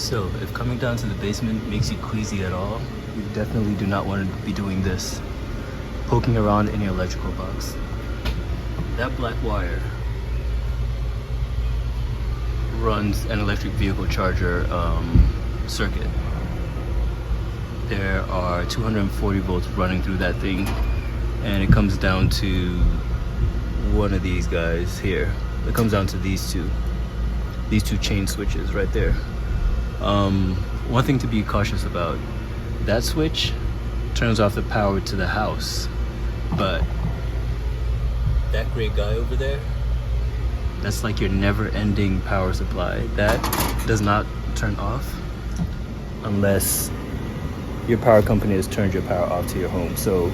So if coming down to the basement makes you queasy at all, you definitely do not want to be doing this, poking around in your electrical box. That black wire runs an electric vehicle charger circuit. There are 240 volts running through that thing, and it comes down to one of these guys here. It comes down to these two chain switches right there. One thing to be cautious about, that switch turns off the power to the house, but that gray guy over there, that's like your never-ending power supply. That does not turn off unless your power company has turned your power off to your home. So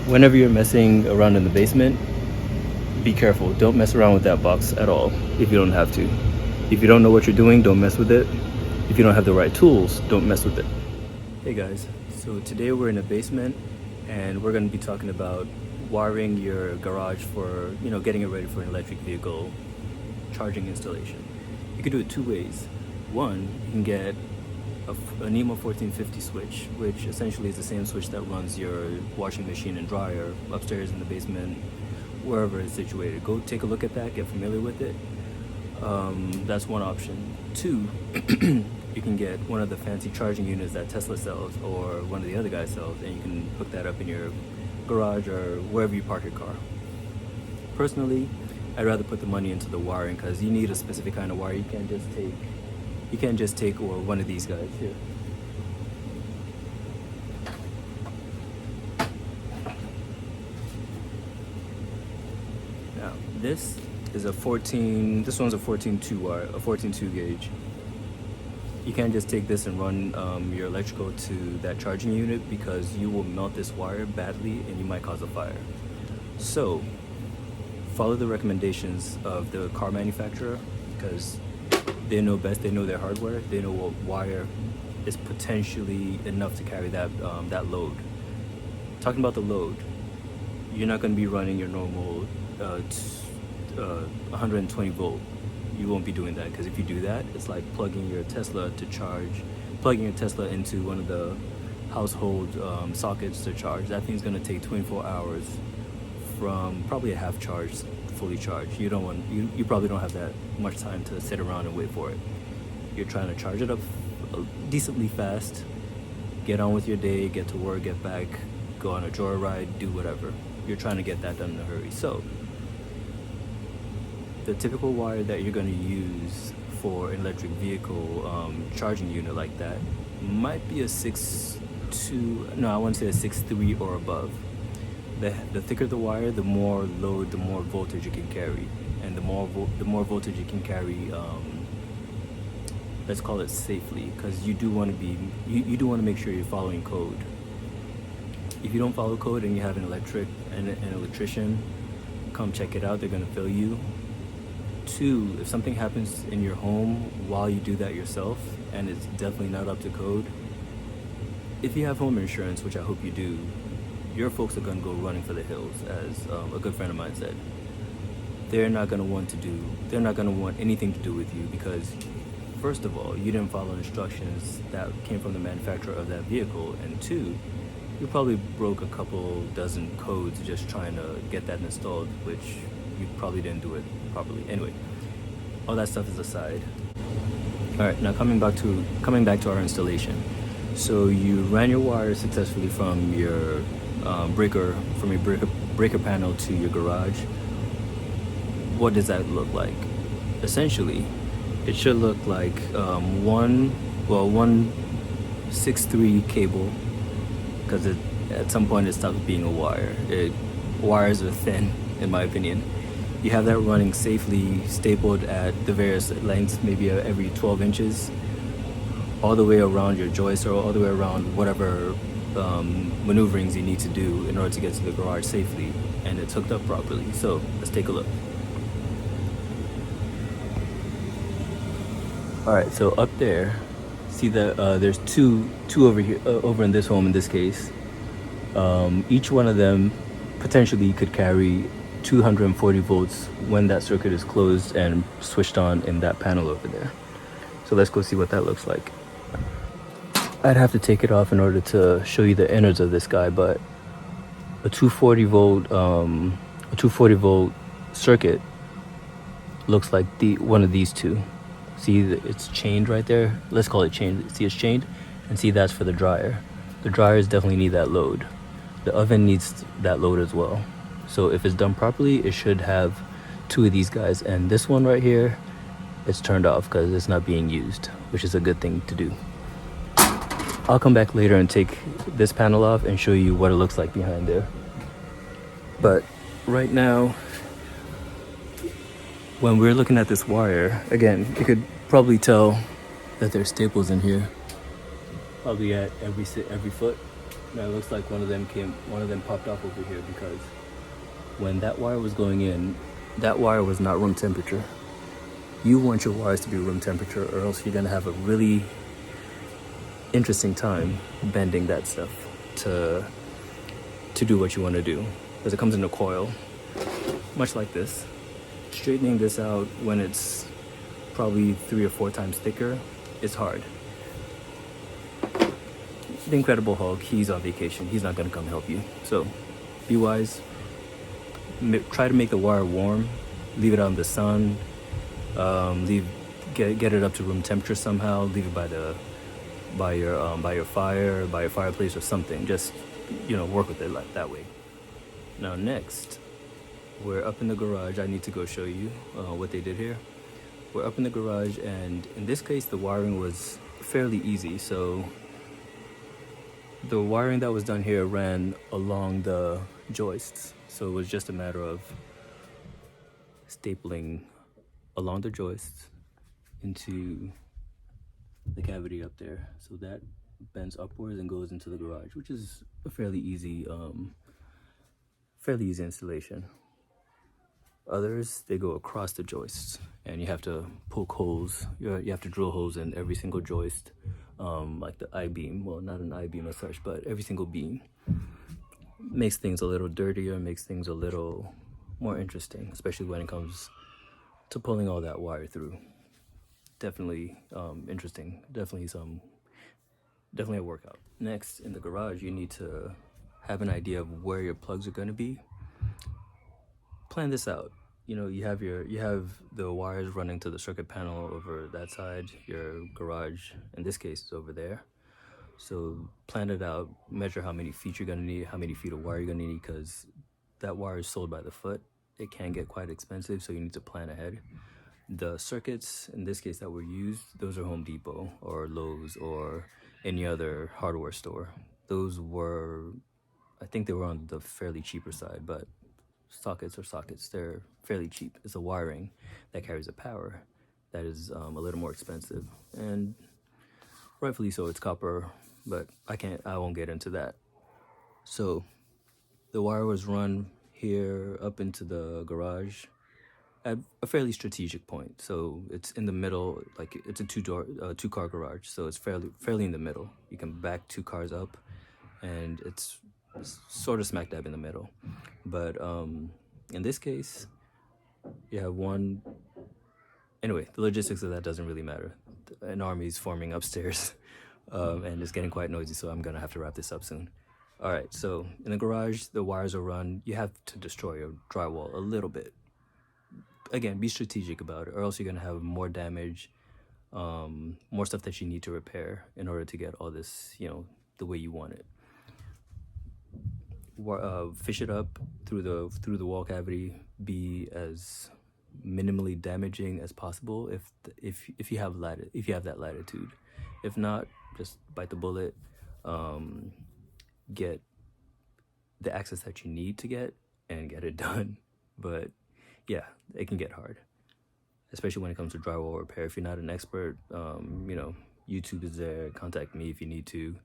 whenever you're messing around in the basement, be careful. Don't mess around with that box at all if you don't have to. If you don't know what you're doing, don't mess with it. If you don't have the right tools, don't mess with it. Hey guys, so today we're in a basement and we're going to be talking about wiring your garage for, getting it ready for an electric vehicle charging installation. You can do it two ways. One, you can get a NEMA 1450 switch, which essentially is the same switch that runs your washing machine and dryer upstairs in the basement, wherever it's situated. Go take a look at that, get familiar with it. That's one option. Two, you can get one of the fancy charging units that Tesla sells or one of the other guys sells, and you can hook that up in your garage or wherever you park your car. Personally, I'd rather put the money into the wiring because you need a specific kind of wire. You can't just take one of these guys here. Now, this one's a 14.2 wire, a 14.2 gauge. You can't just take this and run your electrical to that charging unit because you will melt this wire badly and you might cause a fire. So follow the recommendations of the car manufacturer because they know best. They know their hardware. They know what wire is potentially enough to carry that load. Talking about the load, you're not going to be running your normal 120 volt. You won't be doing that because if you do that, it's like plugging your Tesla into one of the household sockets to charge. That thing's going to take 24 hours from probably a half charge, fully charged. You probably don't have that much time to sit around and wait for it. You're trying to charge it up decently fast, get on with your day, get to work, get back, go on a joyride, do whatever. You're trying to get that done in a hurry. So the typical wire that you're going to use for an electric vehicle charging unit like that might be a 6.3 or above. The thicker the wire, the more load, the more voltage it can carry, and the more voltage it can carry, let's call it safely, because you do want to make sure you're following code. If you don't follow code and you have an electrician come check it out, they're going to fill you. Two, if something happens in your home while you do that yourself and it's definitely not up to code, if you have home insurance, which I hope you do, your folks are going to go running for the hills, as a good friend of mine said. They're not going to want anything to do with you because, first of all, you didn't follow instructions that came from the manufacturer of that vehicle, and two, you probably broke a couple dozen codes just trying to get that installed, which you probably didn't do it properly. Anyway, all that stuff is aside. All right, now coming back to our installation. So you ran your wire successfully from your breaker panel to your garage. What does that look like? Essentially, it should look like one 6.3 cable, because at some point it stops being a wire. Wires are thin, in my opinion. You have that running safely stapled at the various lengths, maybe every 12 inches, all the way around your joist or all the way around whatever maneuverings you need to do in order to get to the garage safely, and it's hooked up properly. So let's take a look. All right, so up there, see that there's two over here, over in this home in this case. Each one of them potentially could carry 240 volts when that circuit is closed and switched on in that panel over there. So let's go see what that looks like. I'd have to take it off in order to show you the innards of this guy, but a 240 volt circuit looks like one of these two. See, it's chained right there. Let's call it chained. See, it's chained, and see, that's for the dryer. The dryers definitely need that load. The oven needs that load as well. So if it's done properly, it should have two of these guys, and this one right here, it's turned off because it's not being used, which is a good thing to do. I'll come back later and take this panel off and show you what it looks like behind there. But right now, when we're looking at this wire, again, you could probably tell that there's staples in here, probably at every foot. Now it looks like one of them popped off over here, because when that wire was going in, that wire was not room temperature. You want your wires to be room temperature, or else you're gonna have a really interesting time bending that stuff to do what you want to do, because it comes in a coil, much like this. Straightening this out when it's probably 3 or 4 times thicker is hard. The Incredible Hulk, he's on vacation. He's not gonna come help you. So be wise. Try to make the wire warm. Leave it out in the sun. Get it up to room temperature somehow. Leave it by your fireplace or something. Just, work with it that way. Now next, we're up in the garage. I need to go show you what they did here. We're up in the garage, and in this case, the wiring was fairly easy. So the wiring that was done here ran along the joists. So it was just a matter of stapling along the joists into the cavity up there. So that bends upwards and goes into the garage, which is a fairly easy installation. Others, they go across the joists, and you have to poke holes. You have to drill holes in every single joist, like the I-beam. Well, not an I-beam as such, but every single beam. Makes things a little dirtier, makes things a little more interesting, especially when it comes to pulling all that wire through. Definitely interesting. Definitely a workout. Next, in the garage, you need to have an idea of where your plugs are going to be. Plan this out. You have the wires running to the circuit panel over that side. Your garage, in this case, is over there. So plan it out. Measure how many feet you're gonna need, how many feet of wire you're gonna need, because that wire is sold by the foot. It can get quite expensive, so you need to plan ahead. The circuits, in this case, that were used, those are Home Depot or Lowe's or any other hardware store. Those were, I think they were on the fairly cheaper side, but sockets, they're fairly cheap. It's a wiring that carries a power that is a little more expensive, and rightfully so. It's copper, but I won't get into that. So the wire was run here up into the garage at a fairly strategic point. So it's in the middle, like it's a two-car garage, so it's fairly in the middle. You can back 2 cars up, and it's sort of smack dab in the middle. But in this case, you have one. Anyway, the logistics of that doesn't really matter. An army's forming upstairs, and it's getting quite noisy, so I'm gonna have to wrap this up soon. All right, so in the garage, the wires are run. You have to destroy your drywall a little bit. Again, be strategic about it, or else you're gonna have more damage, more stuff that you need to repair in order to get all this, the way you want it. Fish it up through the wall cavity. Be as minimally damaging as possible if you have that latitude. If not, just bite the bullet. Get the access that you need to get and get it done. But yeah, it can get hard, especially when it comes to drywall repair. If you're not an expert, YouTube is there. Contact me if you need to.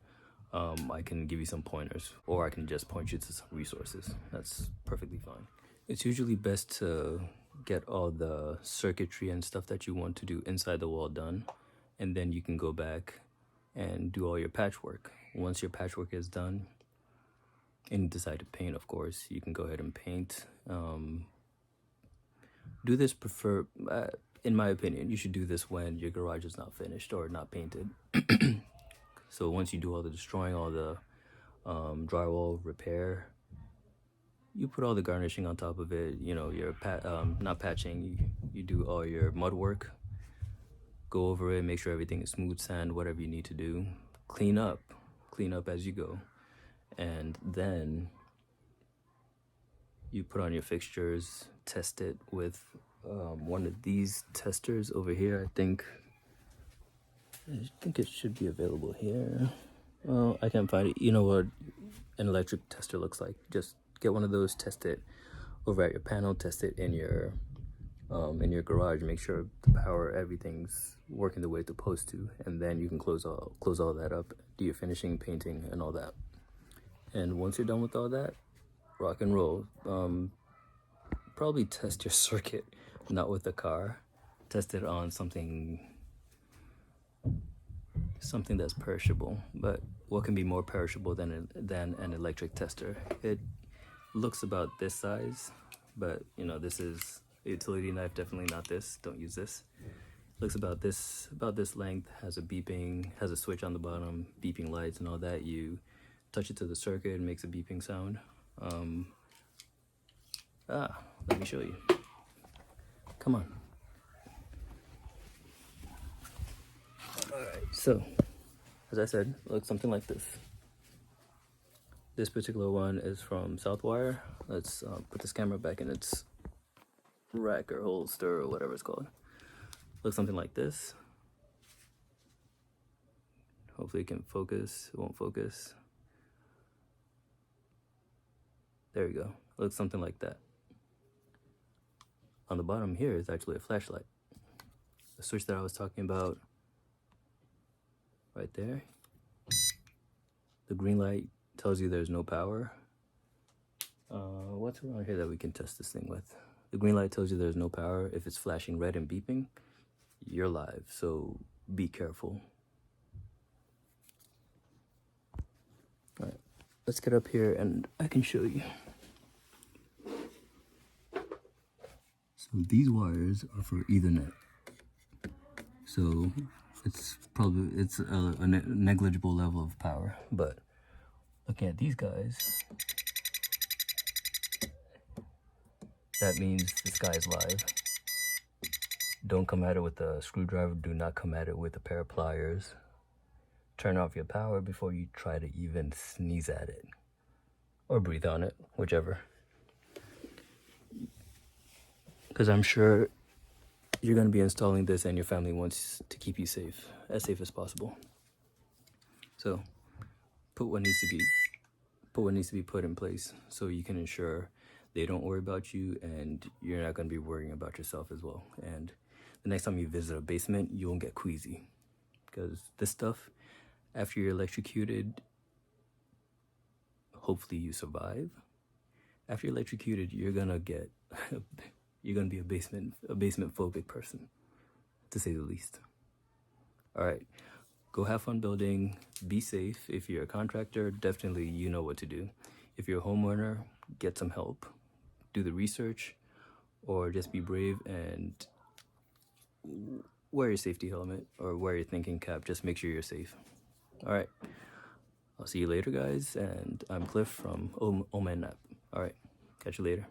I can give you some pointers, or I can just point you to some resources. That's perfectly fine. It's usually best to get all the circuitry and stuff that you want to do inside the wall done, and then you can go back and do all your patchwork. Once your patchwork is done, and you decide to paint, of course, you can go ahead and paint. Do this in my opinion, you should do this when your garage is not finished or not painted. So once you do all the destroying, all the drywall repair, you put all the garnishing on top of it. You know, your not patching. You do all your mud work. Go over it, make sure everything is smooth, sand, whatever you need to do. Clean up as you go, and then you put on your fixtures. Test it with one of these testers over here. I think it should be available here. Well, I can't find it. You know what an electric tester looks like. Just get one of those, test it over at your panel, test it in your garage, make sure the power, everything's working the way it's supposed to, and then you can close all that up, do your finishing, painting, and all that. And once you're done with all that, rock and roll. Probably test your circuit, not with the car. Test it on something that's perishable. But what can be more perishable than an electric tester? It looks about this size, but you know, this is a utility knife, definitely not this. Don't use this. Looks about this length, has a beeping, has a switch on the bottom, beeping lights and all that. You touch it to the circuit, it makes a beeping sound. Let me show you. Come on. Alright, so as I said, it looks something like this. This particular one is from Southwire. Let's put this camera back in its rack or holster or whatever it's called. Looks something like this. Hopefully it can focus. It won't focus. There you go. Looks something like that. On the bottom here is actually a flashlight. The switch that I was talking about right there. The green light tells you there's no power. What's around here that we can test this thing with? The green light tells you there's no power. If it's flashing red and beeping, you're live, so be careful. All right, let's get up here and I can show you. So these wires are for Ethernet. So it's a negligible level of power, but looking at these guys, that means this guy is live. Don't come at it with a screwdriver. Do not come at it with a pair of pliers. Turn off your power before you try to even sneeze at it. Or breathe on it, whichever. Because I'm sure you're going to be installing this and your family wants to keep you safe as possible. So put what needs to be put in place so you can ensure they don't worry about you and you're not going to be worrying about yourself as well. And the next time you visit a basement, you won't get queasy, because this stuff, after you're electrocuted, hopefully you survive. After you're electrocuted, you're gonna be a basement phobic person, to say the least. All right, go have fun building. Be safe. If you're a contractor, definitely you know what to do. If you're a homeowner, get some help. Do the research, or just be brave and wear your safety helmet or wear your thinking cap. Just make sure you're safe. All right, I'll see you later, guys. And I'm Cliff from Oman Nap. All right, catch you later.